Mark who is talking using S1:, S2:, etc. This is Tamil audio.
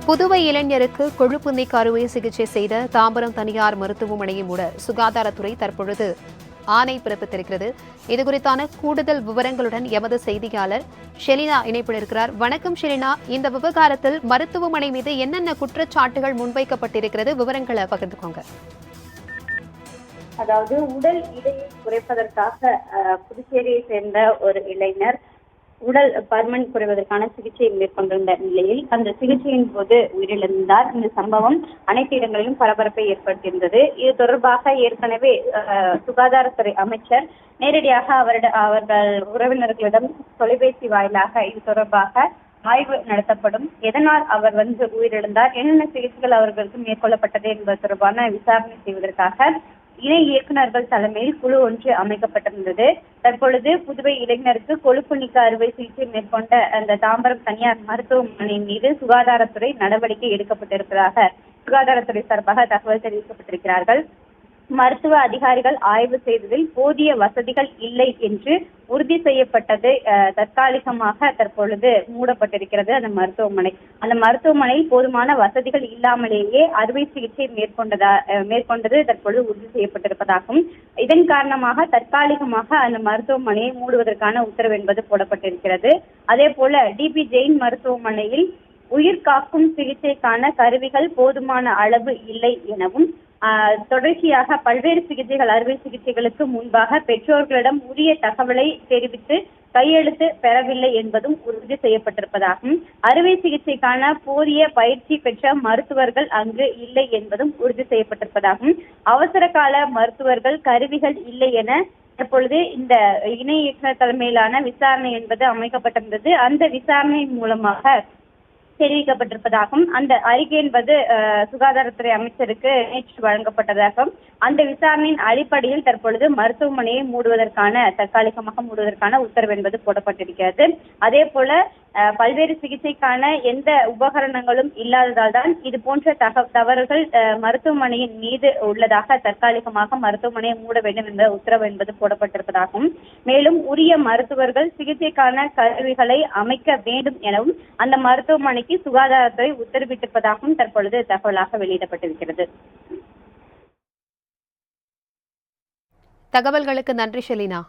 S1: புதுவை இளைஞருக்கு கொழுப்பு நீக்க அறுவை சிகிச்சை செய்த தாம்பரம் தனியார் மருத்துவமனையை மூட சுகாதாரத்துறை தற்பொழுது ஆணை பிறப்பித்திருக்கிறது. இதுகுறித்தான கூடுதல் விவரங்களுடன் எமது செய்தியாளர் ஷெலினா இணைப்பில் இருக்கிறார். வணக்கம் ஷெலினா, இந்த விவகாரத்தில் மருத்துவமனை மீது என்னென்ன குற்றச்சாட்டுகள் முன்வைக்கப்பட்டிருக்கிறது, விவரங்களை பகிர்ந்துக்கோங்க.
S2: அதாவது உடல் எடையை குறைப்பதற்காக புதுச்சேரியை சேர்ந்த ஒரு இளைஞர் உடல் பருமன் குறைவதற்கான சிகிச்சை மேற்கொண்டிருந்த நிலையில் அந்த சிகிச்சையின் போது உயிரிழந்தார். இந்த சம்பவம் அனைத்து இடங்களிலும் பரபரப்பை ஏற்படுத்தியிருந்தது. இது தொடர்பாக ஏற்கனவே சுகாதாரத்துறை அமைச்சர் நேரடியாக அவர்கள் உறவினர்களிடம் தொலைபேசி வாயிலாக இது தொடர்பாக ஆய்வு நடத்தப்படும், எதனால் அவர் உயிரிழந்தார், என்னென்ன சிகிச்சைகள் அவர்களுக்கு மேற்கொள்ளப்பட்டது என்பது தொடர்பான விசாரணை செய்வதற்காக இணை இயக்குநர்கள் தலைமையில் குழு ஒன்று அமைக்கப்பட்டிருந்தது. தற்பொழுது புதுவை இளைஞருக்கு கொழுப்பு நீக்க அறுவை சிகிச்சை மேற்கொண்ட அந்த தாம்பரம் தனியார் மருத்துவமனை மீது சுகாதாரத்துறை நடவடிக்கை எடுக்கப்பட்டிருப்பதாக சுகாதாரத்துறை சார்பாக தகவல் தெரிவிக்கப்பட்டிருக்கிறார்கள். மருத்துவ அதிகாரிகள் ஆய்வு செய்ததில் போதிய வசதிகள் இல்லை என்று உறுதி செய்யப்பட்டது. தற்காலிகமாக தற்பொழுது மூடப்பட்டிருக்கிறது அந்த மருத்துவமனை. அந்த மருத்துவமனையில் போதுமான வசதிகள் இல்லாமலேயே அறுவை சிகிச்சை மேற்கொண்டது தற்பொழுது உறுதி செய்யப்பட்டிருப்பதாகவும், இதன் காரணமாக தற்காலிகமாக அந்த மருத்துவமனையை மூடுவதற்கான உத்தரவு என்பது போடப்பட்டிருக்கிறது. அதே போல டிபி ஜெயின் மருத்துவமனையில் உயிர் காக்கும் சிகிச்சைக்கான கருவிகள் போதுமான அளவு இல்லை எனவும், தொடர்ச்சியாக பல்வேறு அறுவை சிகிச்சைகளுக்கு முன்பாக பெற்றோர்களிடம் உரிய தகவலை தெரிவித்து கையெழுத்து பெறவில்லை என்பதும் உறுதி செய்யப்பட்டிருப்பதாகவும், அறுவை சிகிச்சைக்கான போதிய பயிற்சி பெற்ற மருத்துவர்கள் அங்கு இல்லை என்பதும் உறுதி செய்யப்பட்டிருப்பதாகவும், அவசர கால மருத்துவர்கள் கருவிகள் இல்லை என தற்பொழுது இந்த இணை இயக்குநர் தலைமையிலான விசாரணை என்பது அமைக்கப்பட்டிருந்தது. அந்த விசாரணை மூலமாக தெரிவிக்கப்பட்டிருப்பதாகவும், அந்த அறிக்கை என்பது சுகாதாரத்துறை அமைச்சருக்கு நேற்று வழங்கப்பட்டதாகவும், அந்த விசாரணையின் அடிப்படையில் தற்பொழுது மருத்துவமனையை தற்காலிகமாக மூடுவதற்கான உத்தரவு என்பது போடப்பட்டிருக்கிறது. அதே போல பல்வேறு சிகிச்சைக்கான எந்த உபகரணங்களும் இல்லாததால் தான் இது போன்ற தவறுகள் மருத்துவமனையின் மீது உள்ளதாக தற்காலிகமாக மருத்துவமனையை மூட வேண்டும் என்ற உத்தரவு என்பது போடப்பட்டிருப்பதாகவும், மேலும் உரிய மருத்துவர்கள் சிகிச்சைக்கான கருவிகளை அமைக்க வேண்டும் எனவும் அந்த மருத்துவமனைக்கு சுகாதாரத்துறை உத்தரவிட்டிருப்பதாகவும் தற்பொழுது தகவலாக வெளியிடப்பட்டிருக்கிறது.
S1: தகவல்களுக்கு நன்றி ஷெலினா.